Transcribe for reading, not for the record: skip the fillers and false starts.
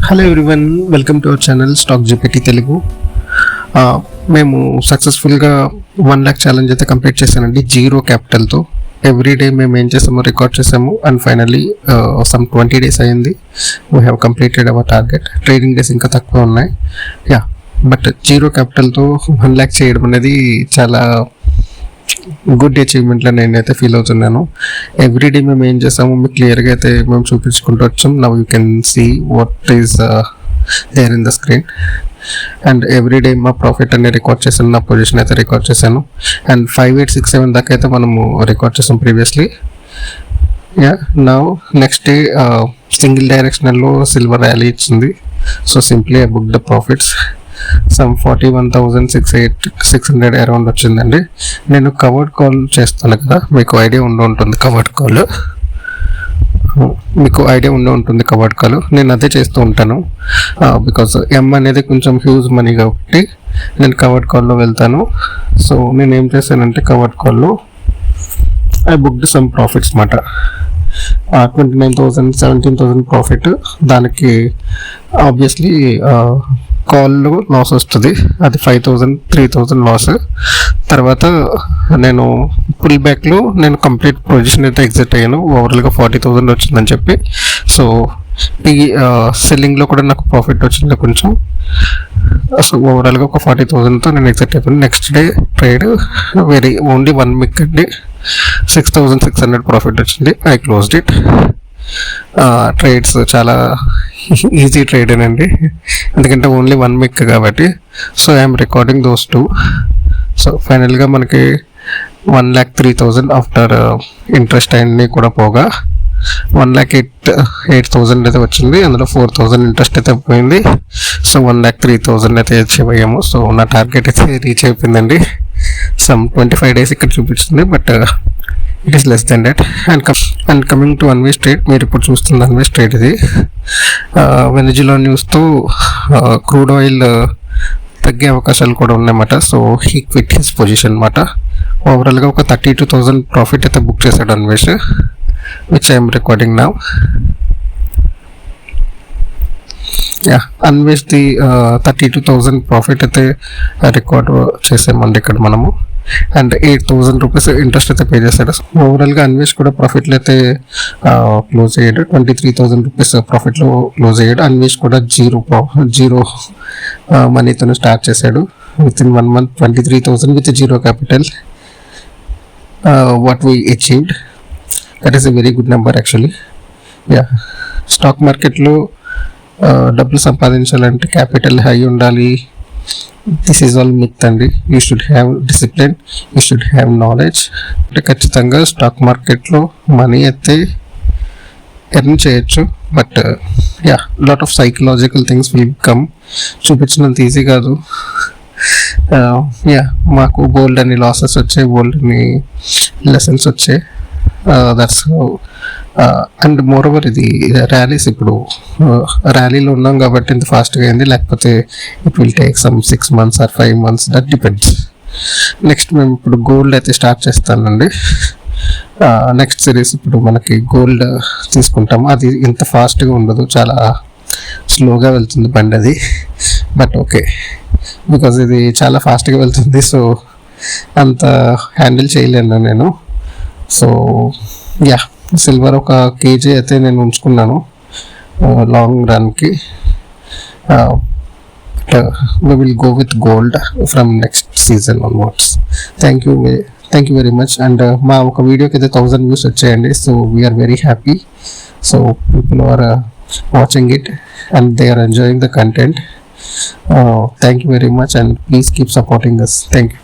Hello everyone, welcome to our channel stock GPT Telugu. మేము సక్సెస్ఫుల్గా 1 lakh challenge అయితే complete చేశానండి జీరో క్యాపిటల్తో. ఎవ్రీడే మేము ఏం చేసామో రికార్డ్ చేసాము అండ్ ఫైనల్లీ సమ్ 20 days అయింది. We have completed our target. Trading days ఇంకా తక్కువ ఉన్నాయి. బట్ జీరో క్యాపిటల్తో 1 lakh చేయడం అనేది చాలా గుడ్ అచీవ్మెంట్లో నేనైతే ఫీల్ అవుతున్నాను. ఎవ్రీడే మేము ఏం చేసామో మీకు క్లియర్గా అయితే మేము చూపించుకుంటూ వచ్చాం. Now you can see what is there in the screen. And everyday మా ప్రాఫిట్ అనేది రికార్డ్ చేశాను, నా పొజిషన్ అయితే రికార్డ్ చేశాను. అండ్ 5867 దాకా అయితే మనము రికార్డ్ చేసాం previously. Now next day single డైరెక్షనల్లో సిల్వర్ ర్యాలీ ఇచ్చింది. So simply I book the profits. Some 41,600 around వచ్చిందండి. నేను కవర్డ్ కాల్ చేస్తాను కదా, మీకు ఐడియా ఉంటుంది కవర్డ్ కాల్. కవర్డ్ కాల్ నేను అదే చేస్తూ ఉంటాను. బికాస్ ఎం అనేది కొంచెం హ్యూజ్ మనీ కాబట్టి నేను కవర్డ్ కాల్లో వెళ్తాను. సో నేను ఏం చేశానంటే కవర్డ్ కాల్లో ఐ బుక్డ్ సమ్ ప్రాఫిట్స్ మాట. 29,000 17,000 ప్రాఫిట్. దానికి ఆబ్వియస్లీ కాల్లో లాస్ వస్తుంది, అది 5,000 3,000 లాస్. తర్వాత నేను పుల్ బ్యాక్లో నేను కంప్లీట్ పొజిషన్ అయితే ఎగ్జిట్ అయ్యాను. ఓవరాల్గా 40,000 వచ్చిందని చెప్పి. సో సెల్లింగ్లో కూడా నాకు ప్రాఫిట్ వచ్చింది కొంచెం. సో ఓవరాల్గా ఒక 40,000తో నేను ఎగ్జిట్ అయిపోయాను. నెక్స్ట్ డే ట్రేడ్ ఓన్లీ 1 మిక్ అండి, 6,600 ప్రాఫిట్ వచ్చింది. I closed it. ట్రేడ్స్ చాలా ఈజీ ట్రేడేనండి, ఎందుకంటే ఓన్లీ 1 మిక్ కాబట్టి. So I'm recording those 2. So ఫైనల్గా మనకి 1,03,000 ఆఫ్టర్ ఇంట్రెస్ట్ అన్నీ కూడా పోగా 1,08,000 అయితే వచ్చింది. అందులో 4,000 ఇంట్రెస్ట్ అయితే పోయింది. సో 1,03,000 అయితే అచీవ్ అయ్యాము. సో నా టార్గెట్ అయితే రీచ్ అయిపోయిందండి. సమ్ 25 days ఇక్కడ చూపిస్తుంది, but it is less than that. And coming to Anvesh trade, మీరు ఇప్పుడు చూస్తుంది అన్వేస్ ట్రేడ్. ఇది వెనిజులా న్యూస్తో క్రూడ్ ఆయిల్ తగ్గే అవకాశాలు కూడా ఉన్నాయన్నమాట. So he quit his position అన్నమాట. ఓవరాల్గా ఒక 32,000 ప్రాఫిట్ అయితే బుక్ చేశాడు Anvesh, which I'm recording now. అన్వేష్ది 32,000 ప్రాఫిట్ అయితే రికార్డ్ చేసామండి ఇక్కడ మనము. అండ్ 8,000 రూపీస్ ఇంట్రెస్ట్ అయితే పే చేశాడు. ఓవరాల్గా అన్వేష్ కూడా ప్రాఫిట్లో అయితే క్లోజ్ అయ్యాడు. 23,000 రూపీస్ ప్రాఫిట్లో క్లోజ్ అయ్యాడు. అన్వేష్ కూడా జీరో మనీతో స్టార్ట్ చేశాడు. Within 1 month 23,000 with zero capital. What we achieved, that is a very good number actually. Stock మార్కెట్లో డబ్బులు సంపాదించాలంటే క్యాపిటల్ హై ఉండాలి. దిస్ ఈజ్ ఆల్ మిత్ అండి. You should have discipline, you should have knowledge. అంటే ఖచ్చితంగా stock మార్కెట్లో money అయితే earn చేయొచ్చు, but lot of psychological things will come. చూపించినంత ఈజీ కాదు. మాకు గోల్డ్ అని లాసెస్ వచ్చాయి, గోల్డ్ అని లెసన్స్ వచ్చాయి. దట్స్ అండ్ మోర్ ఓవర్ ఇది ర్యాలీస్. ఇప్పుడు ర్యాలీలో ఉన్నాం కాబట్టి ఇంత ఫాస్ట్గా అయింది, లేకపోతే it will take some 6 months or 5 months, that depends. Next మేము ఇప్పుడు గోల్డ్ అయితే స్టార్ట్ చేస్తానండి. నెక్స్ట్ సిరీస్ ఇప్పుడు మనకి గోల్డ్ తీసుకుంటాము. అది ఇంత ఫాస్ట్గా ఉండదు, చాలా స్లోగా వెళ్తుంది బండి అది. బట్ ఓకే, బికాజ్ ఇది చాలా ఫాస్ట్గా వెళ్తుంది, సో అంత హ్యాండిల్ చేయలేను నేను. సో సిల్వర్ 1 kg అయితే నేను ఉంచుకున్నాను long రన్కి. we will go with gold from next season onwards. Thank you very much. And మా ఒక వీడియోకి అయితే 1000 views వచ్చాయండి. So we are very happy. So people are watching it and they are enjoying the content. Thank you very much and please keep supporting us. Thank you.